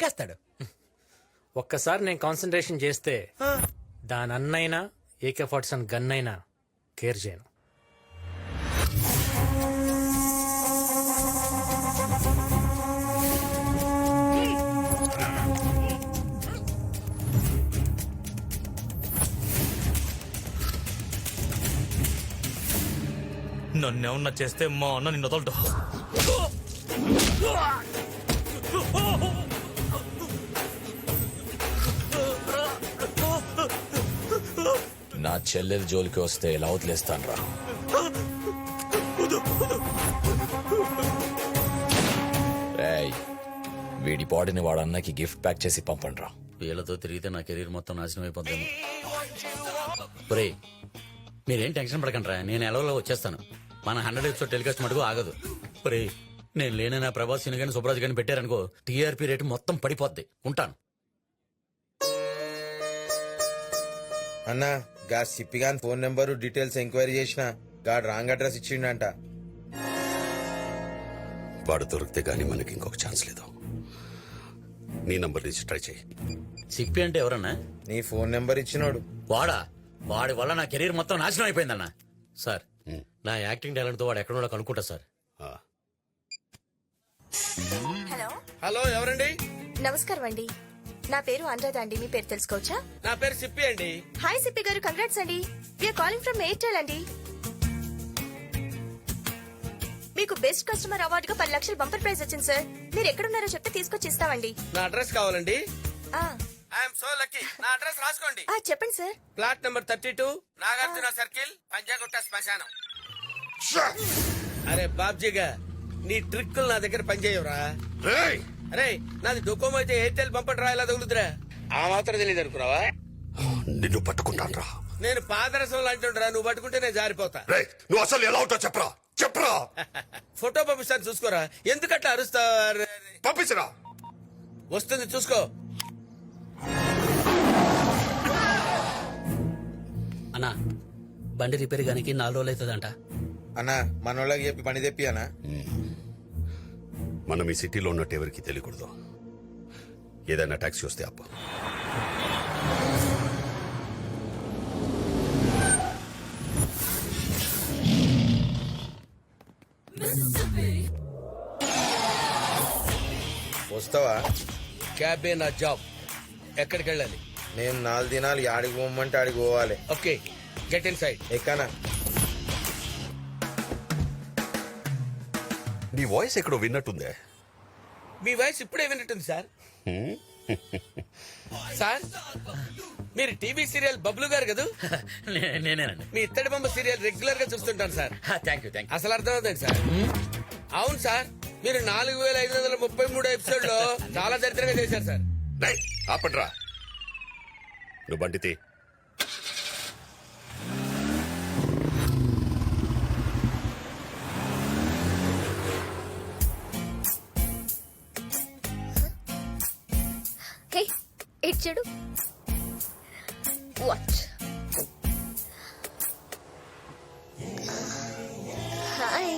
కేస్తాడు. ఒక్కసారి నేను కాన్సన్ట్రేషన్ చేస్తే దాని అన్నైనా AK-47 గన్ అయినా కేర్ చేయను. నన్నేమన్నా చేస్తే మా అన్న నిన్ను వదలడు. నా చెల్లెలు జోలికి వస్తే ఎలా వదిలేస్తాను రా. రేయ్, వీడి బాడీని వాడు అన్నకి గిఫ్ట్ ప్యాక్ చేసి పంపండి రా. వీళ్ళతో తిరిగితే నా కెరీర్ మొత్తం నాశనం అయిపోతుంది. ఒరే మీరేం టెన్షన్ పడకండి, నేను ఎలవలో వచ్చేస్తాను. మన 100 ఎపిసోడ్ టెలికాస్ట్ మటుకు ఆగదు. ఒరే నేను లేని నా ప్రభాస్ సిని కానీ సుబ్రాజ్ కానీ పెట్టారనుకో టీఆర్పీ రేటు మొత్తం పడిపోద్ది. ఉంటాను. అన్నా గా సిప్పిగాన్ ఫోన్ నెంబరు డీటెయిల్స్ ఎంక్వైరీ చేసిన గాడు రాంగ్ అడ్రస్ ఇచ్చిండంట. వాడు దొరికితే గానీ మనకి ఇంకొక ఛాన్స్ లేదు. నీ నంబర్ నుంచి ట్రై చేయి. సిప్పి అంటే ఎవరన్నా? నీ ఫోన్ నెంబర్ ఇచ్చినోడు. వాడా? వాడి వల్ల నా కెరీర్ మొత్తం నాశనం అయిపోయిందన్నా. సార్ నా యాక్టింగ్ టాలెంట్ తో వాడు ఎక్కడో కనుక్కుంటా సార్. హలో హలో, ఎవరండి? నమస్కారం అండి, నా పేరు అనురాధ అండి. మీ పేరు తెలుసుకోవచ్చా? నా పేరు సిప్పి అండి. హాయ్ సిప్పి గారు, కంగ్రాట్స్ అండి. వీఆర్ కాలింగ్ ఫ్రమ్ ఎయిర్టెల్ అండి. మీకు బెస్ట్ కస్టమర్ అవార్డుగా 10 లక్షలు బంపర్ ప్రైజ్ వచ్చింది సార్. మీరు ఎక్కడున్నారో చెప్తే తీసుకొచ్చి ఇస్తామండి. నా అడ్రస్ కావాలండి. ఆ, ఐఎమ్ సో లక్కీ. నా అడ్రస్ రాసుకోండి. చెప్పండి sir. Plot number 32, Nagarjuna circle, Panjagutta శ్మశానం. అరే బాబ్జీగా, నీ ట్రిక్కులు నా దగ్గర పనిచేయవురా. అరే నాది డొకోమో అయితే ఎయిర్టెల్ బంపర్ డ్రా ఎలా తగులుతురా? ఆ మాత్రం తెలియదు అనుకున్నావా? నిన్ను పట్టుకుంటాను రా. నేను పాదరసం లాంటిరా, నువ్వు పట్టుకుంటే నేను జారిపోతా. నువ్వు అసలు ఎలా ఉంటావు చెప్పరా చెప్పరా. ఫోటో పంపిస్తాను చూసుకోరా. ఎందుకట్లా అరుస్తావు? పంపించరా. వస్తుంది చూసుకో. అన్నా బండి రిపేర్ గానికి 4 రోజులు అవుతుందంట. అన్నా మనోళ్ళకి చెప్పి పని తెప్పి అన్నా. మనం ఈ సిటీలో ఉన్నట్టు ఎవరికి తెలియకూడదు. ఏదైనా టాక్సీ వస్తే అప్ప. వస్తావా? క్యాబే నా జాబ్. ఎక్కడికి వెళ్ళాలి? నేను 4 దినాలు ఆడికి పోమంటే ఆడికి పోవాలి. Okay, get inside. ఎక్కనా? నీ వాయిస్ ఎక్కడో విన్నట్టుందే. మీ వాయిస్ ఇప్పుడే విన్నట్టుంది సార్. సార్ మీరు టీవీ సీరియల్ బబ్లు గారు కదా? నేనేనండి. మీ ఇత్తడి బొమ్మ సీరియల్ రెగ్యులర్ గా చూస్తుంటాను సార్. Thank you. అసలు అర్థమవుతుంది సార్. అవును సార్, మీరు 4533 ఎపిసోడ్ లో చాలా దరిద్రంగా చేశారు సార్. ఆపండ్రా. నువ్వు బండితే ఇచ్చాడు. వాచ్. హాయ్.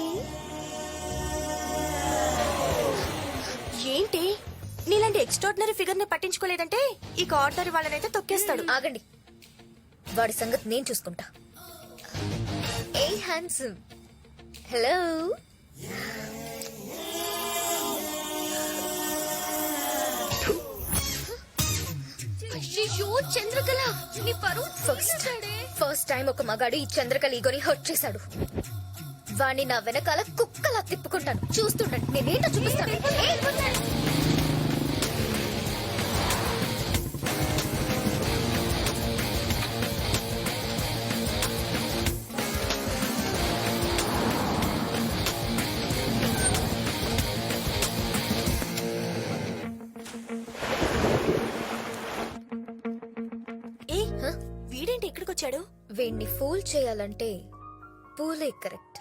ఏంటి నీలాంటి ఎక్స్ట్రాడినరీ ఫిగర్ ని పట్టించుకోలేదంటే ఈ ఆర్డినరీ వాళ్ళనైతే తొక్కేస్తాడు. ఆగండి, వాడి సంగతి నేను చూసుకుంటా. ఏ హ్యాండ్సమ్. హలో. అయ్యో చంద్రకళ, నీ పరువు. ఫస్ట్ టైం ఒక మగాడు ఈ చంద్రకళ ఈగోని హర్ట్ చేశాడు. వాణ్ణి నా వెనకాల కుక్కలా తిప్పుకుంటాను, చూస్తుండండి. నేనేంటో చూపిస్తాను. వీడేంటి ఇక్కడికి వచ్చాడు? వీణ్ణి ఫూల్ చేయాలంటే పూలే కరెక్ట్.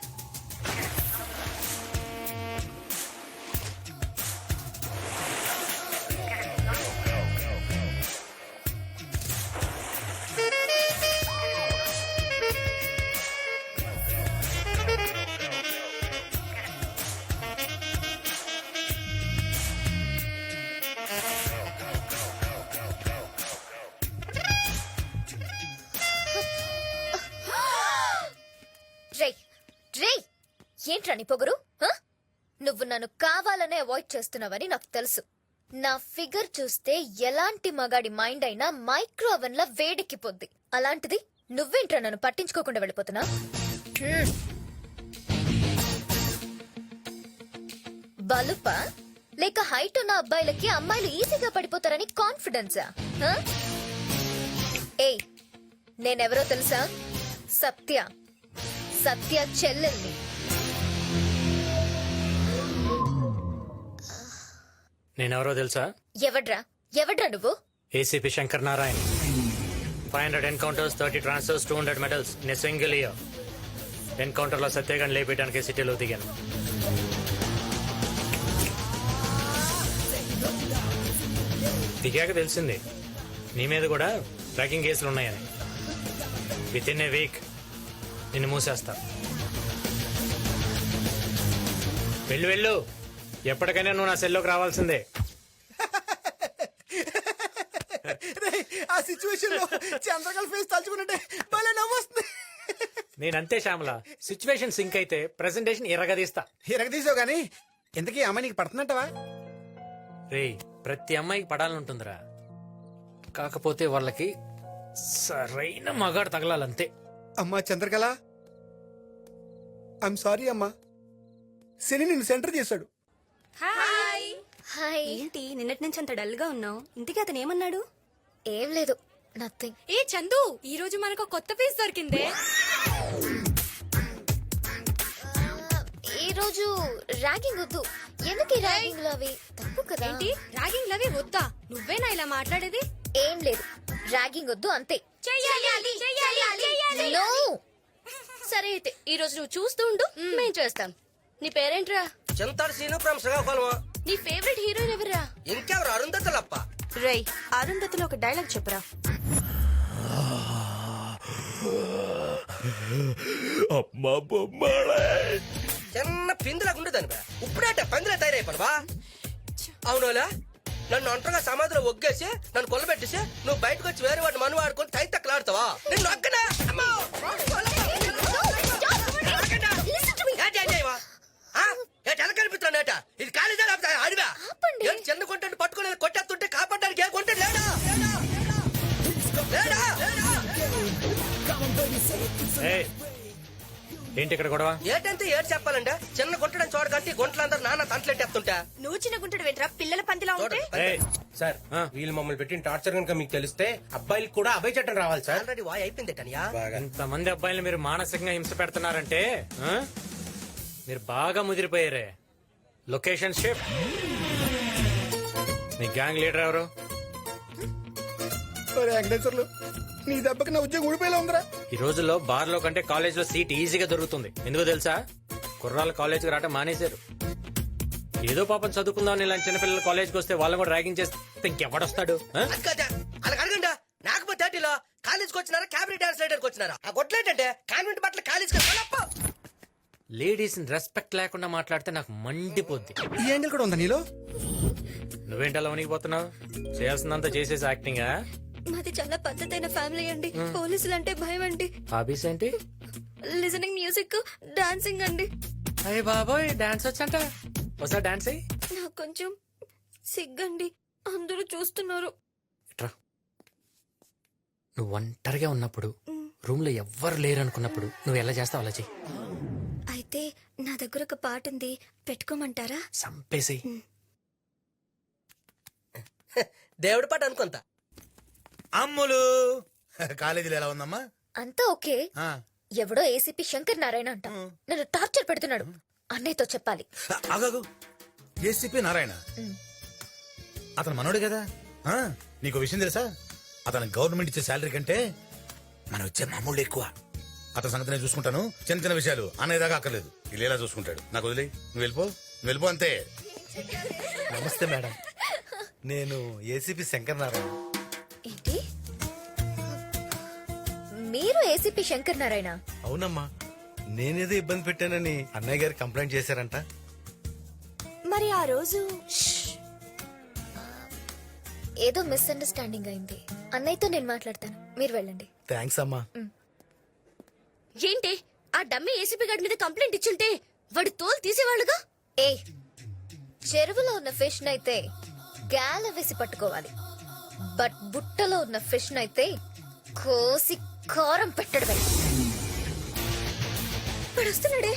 ఏంట్రా నీ పొగరు హ? నువ్వు నన్ను కావాలనే అవాయిడ్ చేస్తున్నావని నాకు తెలుసు. నా ఫిగర్ చూస్తే ఎలాంటి మగాడి మైండ్ అయినా మైక్రో ఓవెన్ లా వేడెక్కిపోద్ది. అలాంటిది నువ్వేంట్రా నన్ను పట్టించుకోకుండా వెళ్ళిపోతున్నా? బలుపా లేక హైట్ ఉన్న అబ్బాయిలకి అమ్మాయిలు ఈజీగా పడిపోతారని కాన్ఫిడెన్సా? ఏయ్, నేనెవరో తెలుసా? సత్య చెల్లెల్ని. నేనెవరో తెలుసా? ఎవడ్రా నువ్వు? ACP Shankar Narayan. 500 encounters, 30 transfers, 200 medals in a single year. Encounter లో సత్యగాన్ని లేపేయడానికి సిటీలో దిగాను. దిగాక తెలిసింది నీ మీద కూడా ట్రాకింగ్ కేసులు ఉన్నాయని. విత్ ఇన్ ఏ వీక్ నిన్ను మూసేస్తా. వెళ్ళు, ఎప్పటికైనా నువ్వు నా సెల్లోకి రావాల్సిందే. ఆ సిచ్యువేషన్ లో చంద్రకళ ఫేస్ తలుచుకుంటే భలే నవ్వొస్తుంది. నేనంతే శ్యామల, సిచ్యువేషన్ సింక్ అయితే ప్రెసెంటేషన్ ఎరగదీస్తా. తీసావు గానీ ఇంతకీ అమ్మాయి నీకు పడుతుందంటవా? రేయ్, ప్రతి అమ్మాయికి పడాలనుంటుందిరా. కాకపోతే వాళ్ళకి సరైన మగాడు తగలాలంతే. అమ్మా చంద్రకళ, ఐఎమ్ సారీ అమ్మా, శని నిన్ను సెంటర్ చేశాడు. హాయ్. ఏంటి నిన్నటి నుంచి అంత డల్ గా ఉన్నావు? ఇంతకీ అతను ఏమన్నాడు? ఏం లేదు, నథింగ్. ఏ చందు, ఈ రోజు మనకు కొత్త పీస్ దొరికిందే. ఈ రోజు ర్యాగింగ్ వద్దు. ఎందుకు ఈ ర్యాగింగ్ లో అవి తప్పు కదా? ఏంటి ర్యాగింగ్ లవి వద్దా? నువ్వేనా ఇలా మాట్లాడేది? ఏం లేదు, ర్యాగింగ్ వద్దు అంతే. చెయ్యాలి. No. సరే అయితే ఈ రోజు నువ్వు చూస్తూ ఉండు, మేం చేస్తాం. నీ పేరేంట్రా? చింతాడు సీను ఫ్రమ్ శ్రీకాకుళం. నీ ఫేవరెట్ హీరోయిన్ ఎవరా? ఇంకెవరు? అరుంధతులప్ప. రై, అరుంధతిలో ఒక డైలాగ్ చెప్పురా. అమ్మా బొమ్మడే. చిన్న పిందులాగా ఉండదని బా, ఇప్పుడేట పందిలా తయారైపోను. అవునోలా, నన్ను ఒంటరిగా సమాధిలో ఒగ్గేసి నన్ను కొల్లబెట్టేసి నువ్వు బయటకు వచ్చి వేరే వాడిని మను ఆడుకొని తైతక్కలాడతావా? నిన్ను అక్కడా ఎలా కనిపిస్తున్నాడట? ఇది కాలేజా అడివా? చిన్న కొంటే పట్టుకుని కొట్టేస్తుంటే కాపాడడానికి ఏ కొంటే లేడా? ఏయ్, ఏంటి ఇక్కడ గొడవ? ఏటంటే ఏడు చెప్పాలంటే చిన్న గుంటడని చూడకంటే గుంటలందరూ నాన్న తంటలెట్టేస్తుంటా. నువ్వు చిన్న గుంటడు వెంట్రా, పిల్లల పందిలా ఉంటే. ఏయ్, సార్, వీళ్ళు మమ్మల్ని పెట్టిన టార్చర్ కనుక మీకు తెలిస్తే అబ్బాయిలకు కూడా అభయ చట్టం రావాలి సార్. ఆల్రెడీ వాయ్ అయిపోయిందేటనియా. ఇంతమంది అబ్బాయిలు మీరు మానసికంగా హింస పెడుతున్నారంటే ఆ? మీరు బాగా ముదిరిపోయారే. Location shift. మీ గ్యాంగ్ లీడర్ ఎవరు? వెంకటేశ్వర్లు, నీ దెబ్బకి నా ఉద్యోగం ఊడిపోయేలా ఉందిరా. ఈ రోజుల్లో బార్ లో కంటే కాలేజ్ లో సీట్ ఈజీగా దొరుకుతుంది. ఎందుకో తెలుసా? కుర్రాళ్ళు కాలేజ్కి రావటం మానేశారు. ఏదో పాపం చదువుకుందాం ఇలాంటి చిన్నపిల్లలు కాలేజ్కి వస్తే వాళ్ళని కూడా ర్యాగింగ్ చేస్తే ఇంకెవడొస్తాడు? ఆ? అది కదా, అలా అడగండి. నాకపోతే థర్టీలో కాలేజ్కి వచ్చినారా, క్యాబినెట్ డాన్స్ రైడర్కి వచ్చినారా? ఆ గొట్లేటంటే కాన్వెంట్ బట్టలు కాలేజ్కి లేడీస్ రెస్పెక్ట్ లేకుండా మాట్లాడితే నాకు మండిపోద్ది. ఈ యాంగిల్ కూడా ఉందా నీలో? నువ్వేంటి అలా వణికిపోతున్నావు? చేయాల్సిందంతా చేసేసి యాక్టింగా? మాది చాలా పద్ధతైన ఫ్యామిలీ అండి. పోలీసులు అంటే భయం అండి. హాబీస్ ఏంటి? లిజనింగ్ మ్యూజిక్, డాన్సింగ్ అండి. అయ్య బాబోయ్, డాన్స్ వచ్చంట. ఒకసారి డాన్స్ అయ్యి. నాకు కొంచెం సిగ్గండి, అందరూ చూస్తున్నారు. ఇట్రా. నువ్వు ఒంటరిగా ఉన్నప్పుడు రూమ్ లో ఎవ్వరు లేరు అనుకున్నప్పుడు నువ్వు ఎలా చేస్తావు అలా చెయ్యి. అయితే నా దగ్గర ఒక పాట ఉంది, పెట్టుకోమంటారా? సంపేసి. దేవుడి పాట అనుకుంటా. అమ్ములు కాలేజీలో ఎలా ఉందమ్మా? అంతా ఓకే. ఎవడో ఏసీపీ శంకర్ నారాయణ అంట నన్ను టార్చర్ పెడుతున్నాడు. అన్నయ్యతో చెప్పాలి. ఆగాగు, ఏసీపీ నారాయణ అతను మనోడు కదా. నీకు విషయం తెలుసా? అతను గవర్నమెంట్ ఇచ్చే శాలరీ కంటే మనం ఇచ్చే మామూలు ఎక్కువ. అతని సంగతి నేను చూసుకుంటాను. చిన్న చిన్న విషయాలు అనేదాకా అక్కర్లేదు, ఇలా చూసుకుంటాడు. నాకు వదిలే, నువ్వు వెళ్ళిపో అంతే. నమస్తే మేడం, నేను ఏసీపీ శంకర్ నారాయణ. ఏంటి, మీరు ఏసీపీ శంకర్ నారాయణ? అవునమ్మా, నేనేదో ఇబ్బంది పెట్టానని అన్నయ్య గారు కంప్లైంట్ చేశారంట. మరి ఆ రోజు ఏదో మిస్అండర్స్టాండింగ్ అయింది. అన్నయ్యతో నేను మాట్లాడతాను, మీరు వెళ్ళండి. థ్యాంక్స్ అమ్మా. ఏంటి, ఆ డమ్మి ఏసీపీ గారి మీద కంప్లైంట్ ఇచ్చుంటే వాడి తోలు తీసేవాళ్ళుగా. ఏ చెరువులో ఉన్న ఫిష్ నైతే గాల వేసి పట్టుకోవాలి, బట్ బుట్టలో ఉన్న ఫిష్ నైతే కోసి కారం పెట్టడమే. వాడు వస్తున్నాడే.